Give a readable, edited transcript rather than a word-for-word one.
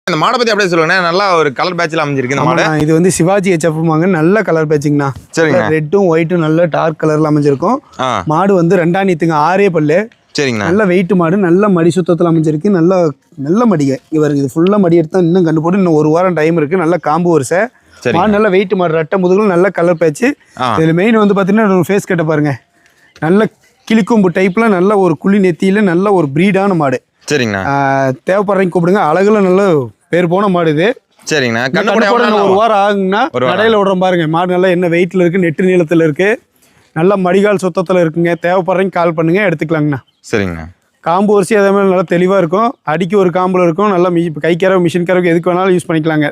இந்த மாடை பத்தி அப்படியே சொல்லுங்க. நல்லா ஒரு கலர் பேட்ச்ல அமைஞ்சிருக்கு இந்த மாடு. இது வந்து சிவாஜி ஹெச்எஃப்மாங்க. நல்ல கலர் பேட்சிங்கண்ணா. சரிங்க. ரெட்டும் ஒயிட்டும் நல்ல டார்க் கலர்ல அமைஞ்சிருக்கும். மாடு வந்து 2ஆம் நீத்துங்க, 6 பல்லு. சரிங்கண்ணா. நல்ல வெயிட் மாடு, நல்ல மடி சுத்தத்தில் அமைஞ்சிருக்கு. நல்ல மடிகை. இவருக்கு இது ஃபுல்லா மடி எடுத்தா இன்னும் கண்டு போட்டு இன்னும் 1 வாரம் டைம் இருக்கு. நல்ல காம்பு வரிசை மாடு, நல்ல வெயிட் மாடு, ரெட்டை முதுகுல நல்ல கலர் பேட்ச். இதுல மெயின் வந்து பாத்தீங்கன்னா ஃபேஸ் கட்ட பாருங்க. நல்ல கிளிக்கொம்பு டைப்ல நல்ல ஒரு குழி நெத்தியில நல்ல ஒரு பிரீடான மாடு. சரிங்கண்ணா. தேவைப்படுறீங்க கூப்பிடுங்க. அழகுல நல்ல பேர் போன மாடு இது. சரிங்கண்ணா. கண்ணு போட 1 வாரம் ஆகுங்கண்ணா. கடையில் விடுறோம் பாருங்க. மாடு நல்லா என்ன வெயிட்ல இருக்கு, நெட்டு நீளத்துல இருக்கு, நல்ல மடிகால் சுத்தத்துல இருக்குங்க. தேவைப்படுறீங்க கால் பண்ணுங்க, எடுத்துக்கலாங்கண்ணா. சரிங்கண்ணா. காம்பு வரிசை அதே மாதிரி நல்லா தெளிவா இருக்கும். அடிக்கு ஒரு காம்புல இருக்கும். நல்லா கை கறவை, மிஷின் கறவை எதுக்கு வேணாலும் யூஸ் பண்ணிக்கலாங்க.